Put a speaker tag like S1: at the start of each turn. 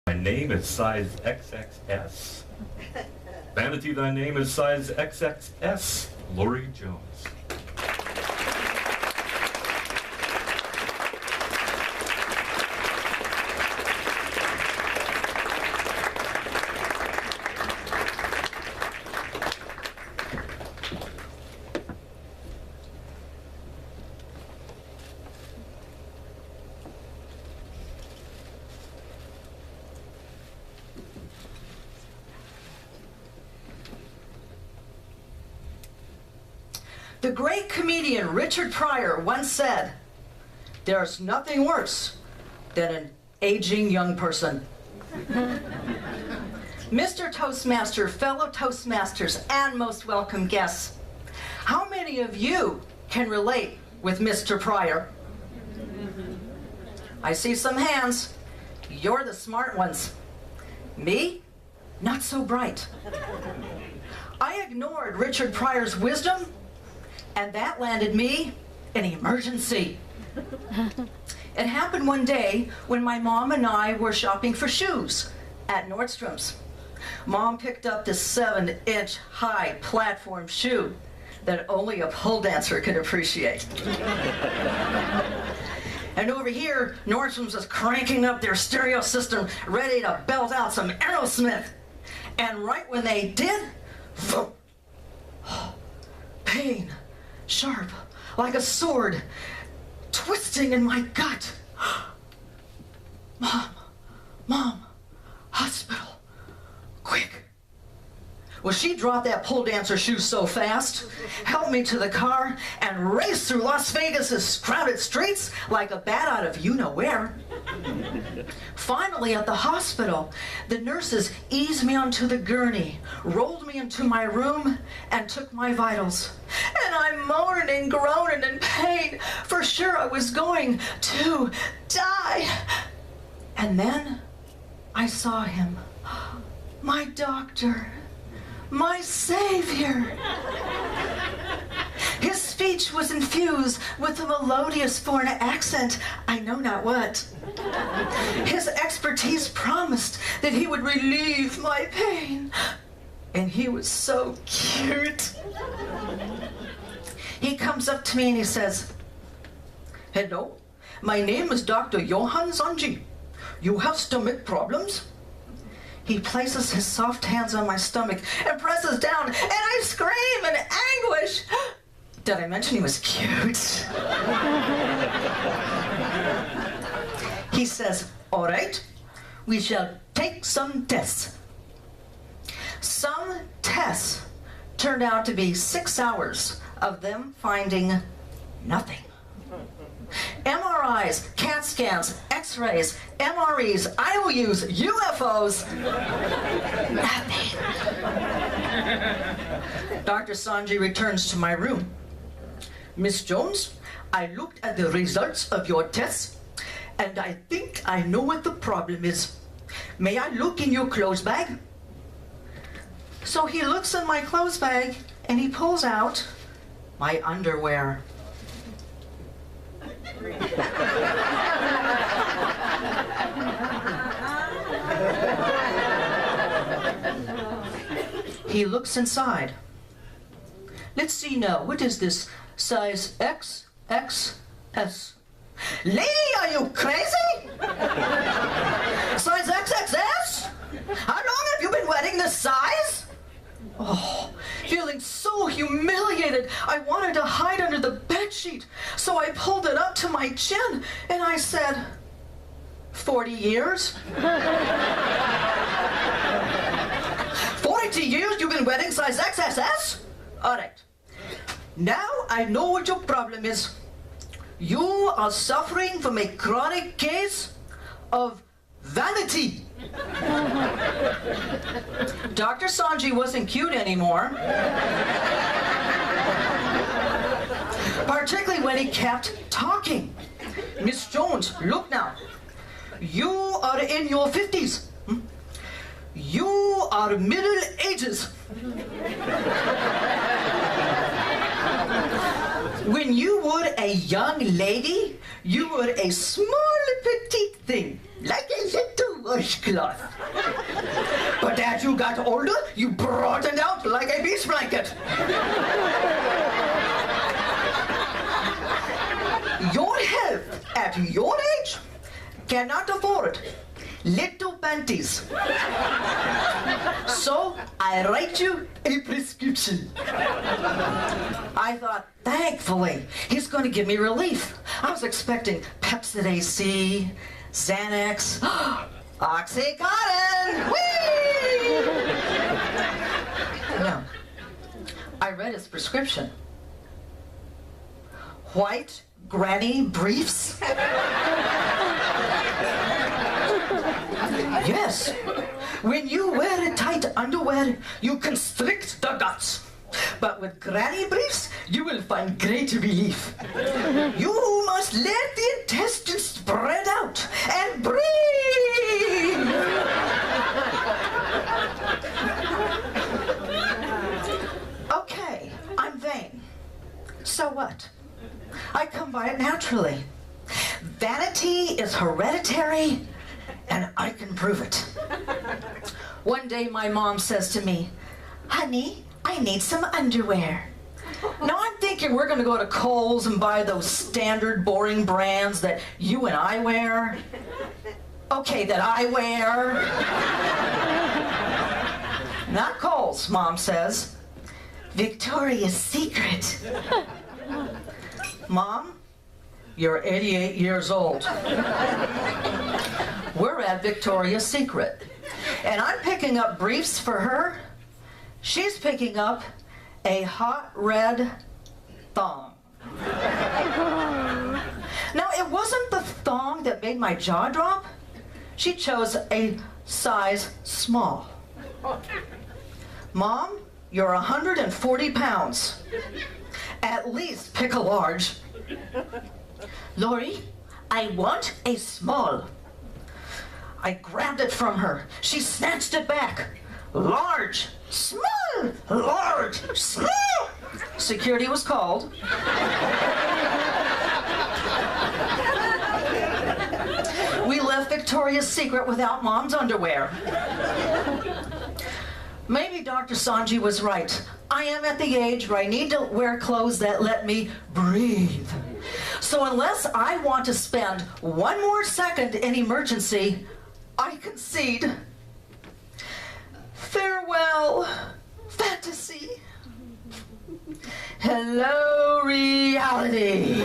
S1: My name is size XXS. Vanity, thy name is size XXS. Lory Jones.
S2: The great comedian Richard Pryor once said, "There's nothing worse than an aging young person." Mr. Toastmaster, fellow Toastmasters, and most welcome guests, how many of you can relate with Mr. Pryor? I see some hands. You're the smart ones. Me? Not so bright. I ignored Richard Pryor's wisdom, and that landed me an emergency. It happened one day when my mom and I were shopping for shoes at Nordstrom's. Mom picked up this 7-inch high platform shoe that only a pole dancer could appreciate. And over here, Nordstrom's was cranking up their stereo system, ready to belt out some Aerosmith. And right when they did, pain, sharp, like a sword, twisting in my gut. Mom, hospital, quick. Well, she dropped that pole dancer shoe so fast, helped me to the car, and raced through Las Vegas's crowded streets like a bat out of you-know-where. Finally, at the hospital, the nurses eased me onto the gurney, rolled me into my room, and took my vitals. And I'm moaning, groaning in pain. For sure I was going to die. And then I saw him, my doctor, my savior. His speech was infused with a melodious foreign accent, I know not what. His expertise promised that he would relieve my pain. And he was so cute. He comes up to me and he says, "Hello, my name is Dr. Johann Sanji. You have stomach problems?" He places his soft hands on my stomach and presses down, and I scream in anguish. Did I mention he was cute? He says, "All right, we shall take some tests." Some tests turned out to be 6 hours of them finding nothing. MRIs, CAT scans, X-rays, MREs, IOUs, UFOs, nothing. Dr. Sanji returns to my room. "Miss Jones, I looked at the results of your tests, and I think I know what the problem is. May I look in your clothes bag?" So he looks in my clothes bag, and he pulls out my underwear. He looks inside. Let's see now, what is this? Size XXS. Lady, are you crazy? Size XXS? How long have you been wearing this size? Oh, feeling so humiliated, I wanted to hide under the bedsheet. So I pulled it up to my chin and I said, 40 years? 40 years you've been wearing size XXS? All right. Now I know what your problem is. You are suffering from a chronic case of vanity. Dr. Sanji wasn't cute anymore. Particularly when he kept talking. "Miss Jones, look now. You are in your 50s. You are middle ages. When you were a young lady, you were a small petite thing, like a little washcloth. But as you got older, you broadened out like a beach blanket. Your health at your age cannot afford little panties. So I write you a prescription. I thought, thankfully, he's going to give me relief. I was expecting Pepsid AC, Xanax, Oxycontin. Whee! No. I read his prescription. White granny briefs? Yes. When you wear tight underwear, you constrict the guts. But with granny briefs, you will find great relief. You must let the intestines spread out and breathe. Okay, I'm vain. So what? I come by it naturally. Vanity is hereditary, and I can prove it. One day my mom says to me, honey, I need some underwear. Now I'm thinking we're going to go to Kohl's and buy those standard boring brands that you and I wear. Okay, that I wear. Not Kohl's, Mom says. Victoria's Secret. Mom, you're 88 years old. We're at Victoria's Secret. And I'm picking up briefs for her. She's picking up a hot red thong. Now, it wasn't the thong that made my jaw drop. She chose a size small. Mom, you're 140 pounds. At least pick a large. Lory, I want a small. I grabbed it from her. She snatched it back. Large, small, large, small. Security was called. We left Victoria's Secret without Mom's underwear. Maybe Dr. Sanji was right. I am at the age where I need to wear clothes that let me breathe. So unless I want to spend one more second in emergency, I concede. Farewell, fantasy. Hello, reality.